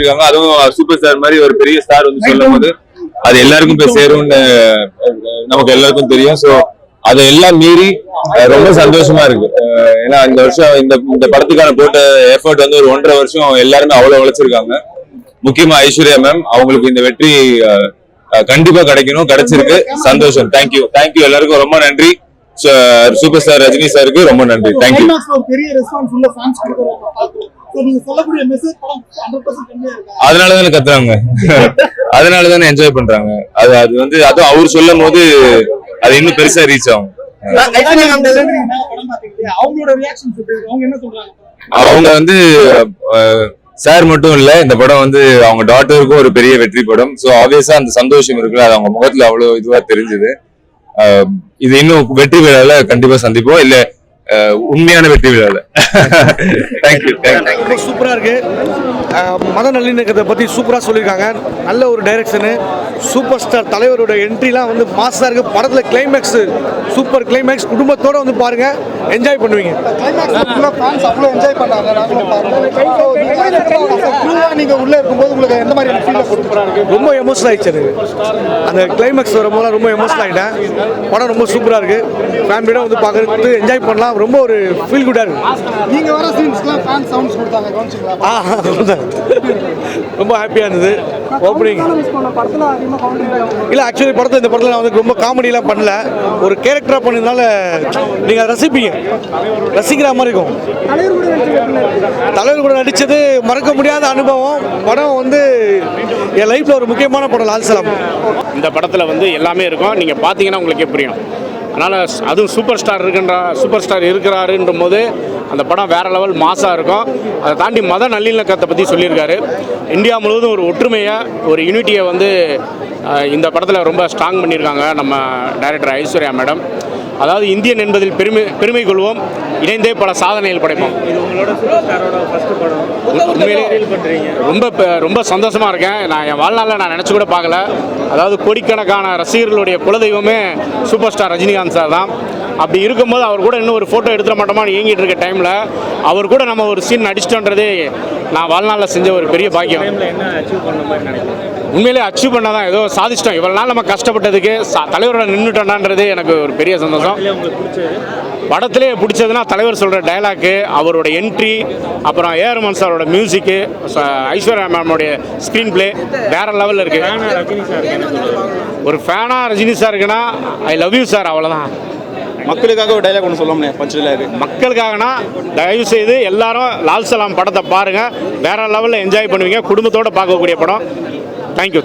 பண்ணிருக்காங்க. அதுவும் super star மாதிரி ஒரு பெரிய ஸ்டார் வந்து சொல்லும் போது அது எல்லாருக்கும் போய் சேரும்னு நமக்கு எல்லாருக்கும் தெரியும். சோ அதெல்லாம் மீறி ரொம்ப சந்தோஷமா இருக்கு. ஏன்னா இந்த வருஷம் இந்த படத்துக்கான போட்ட எஃபர்ட் வந்து ஒரு 1.5 வருஷம் எல்லாருமே அவ்வளவு உழைச்சிருக்காங்க. முக்கியமா ஐஸ்வர்யா மேம், அவங்களுக்கு இந்த வெற்றி கண்டிப்பா கிடைக்கணும், கிடைச்சிருக்கு. சந்தோஷம். தேங்க்யூ எல்லாருக்கும் ரொம்ப நன்றி. சூப்பர் ஸ்டார் ரஜினி சாருக்கு ரொம்ப நன்றி. தேங்க்யூ. அதனாலதானே கத்துறாங்க, அதனாலதானே என்ஜாய் பண்றாங்க. அது வந்து அதுவும் அவர் சொல்லும் போது அது இன்னும் பெருசா ரீச் ஆகும். அவங்க வந்து சார் மட்டும் இல்ல, இந்த படம் வந்து அவங்க டாட்டருக்கும் ஒரு பெரிய வெற்றி படம். சோ ஆப்வியஸா அந்த சந்தோஷம் இருக்குல்ல, அது அவங்க முகத்துல அவ்வளவு இதுவா தெரிஞ்சது. இது இன்னும் வெற்றி விழால கண்டிப்பா சந்திப்போம், இல்ல உண்மையான வெற்றி விழால. தேங்க்யூ. சூப்பரா இருக்கு. மத நல்லிணக்கத்தை பத்தி சூப்பரா சொல்லியிருக்காங்க. நல்ல ஒரு டைரக்ஷனு. சூப்பர் ஸ்டார் தலைவரோட என்ட்ரிலாம் வந்து மாசா இருக்கு. படத்துல கிளைமேக்ஸ் சூப்பர் கிளைமேக்ஸ். குடும்பத்தோட வந்து பாருங்க, என்ஜாய் பண்ணுவீங்க. நீங்க உள்ள இருக்கும்போது உங்களுக்கு எந்த மாதிரி ரொம்ப எமோஷனல் ஆயிடுச்சு. அந்த கிளைமேக்ஸ் வரும்போது ரொம்ப எமோஷனல் ஆயிட்டேன். படம் ரொம்ப சூப்பரா இருக்கு. ஃபேமிலியோட வந்து பார்க்கறது என்ஜாய் பண்ணலாம். ரொம்ப ஒரு ஃபீல் குட்டா இருக்கு. நீங்க வர சீன்ஸ்க்குலாம் ஃபேன் சவுண்ட்ஸ் கொடுத்தாங்க, கவனிச்சீங்களா? ரொம்ப ஹாப்பியா இருந்தது ஓப்பனிங். இல்ல ஆக்சுவலி இந்த படத்துல நான் வந்து ரொம்ப காமெடியெல்லாம் பண்ணல, ஒரு கேரக்டரா பண்ணதுனால நீங்க ரசிப்பீங்க, ரசிக்கிற மாதிரி இருக்கும். தலைவர் கூட நடிச்சது மறக்க முடியாத அனுபவம். படம் வந்து என் லைஃப்ல ஒரு முக்கியமான படம் லால் சலாம். இந்த படத்துல வந்து எல்லாமே இருக்கும், நீங்க பாத்தீங்கன்னா உங்களுக்கே புரியும். அதனால் அதுவும் சூப்பர் ஸ்டார் இருக்கிறாருன்ற போது அந்த படம் வேறு லெவல் மாசாக இருக்கும். அதை தாண்டி மத நல்லிணக்கத்தை பற்றி சொல்லியிருக்காரு. இந்தியா முழுவதும் ஒரு ஒற்றுமையை, ஒரு யூனிட்டியை வந்து இந்த படத்தில் ரொம்ப ஸ்ட்ராங் பண்ணியிருக்காங்க நம்ம டைரக்டர் ஐஸ்வர்யா மேடம். அதாவது இந்தியன் என்பதில் பெருமை கொள்வோம், இணைந்தே பல சாதனைகள் படைப்போம். ரொம்ப சந்தோஷமாக இருக்கேன். நான் என் வாழ்நாளில் நான் நினச்சி கூட பார்க்கல. அதாவது கோடிக்கணக்கான ரசிகர்களுடைய குலதெய்வமே சூப்பர் ஸ்டார் ரஜினிகாந்த் சார் தான். அப்படி இருக்கும்போது அவர் கூட இன்னும் ஒரு ஃபோட்டோ எடுத்துட மாட்டோமான்னு இயங்கிட்டு இருக்க டைமில் அவர் கூட நம்ம ஒரு சீன் நடிச்சிட்டோன்றதே நான் வாழ்நாளில் செஞ்ச ஒரு பெரிய பாக்கியம். உண்மையிலே அச்சீவ் பண்ணாதான் ஏதோ சாதிச்சிட்டோம். இவ்வளோ நாள் நம்ம கஷ்டப்பட்டதுக்கு தலைவரோட நின்றுட்டோன்றது எனக்கு ஒரு பெரிய சந்தோஷம். படத்திலே பிடிச்சதுன்னா தலைவர் சொல்கிற டைலாக்கு, அவரோட என்ட்ரி, அப்புறம் ஏஆர் ரஹ்மான் சாரோட மியூசிக்கு, ஐஸ்வர்யா மேமோடைய ஸ்க்ரீன் பிளே வேற லெவலில் இருக்கு. ஒரு ஃபேனா ரஜினி சாருக்குன்னா ஐ லவ் யூ சார், அவ்வளோதான். மக்களுக்காக ஒரு டைலாக் ஒன்று சொல்லணும்னே, பஞ்சுடைலாக். மக்களுக்காகனா தயவு செய்து எல்லாரும் லால் சலாம் படத்தை பாருங்க, வேற லெவலில் என்ஜாய் பண்ணுவீங்க, குடும்பத்தோடு பார்க்கக்கூடிய படம். தேங்க்யூ.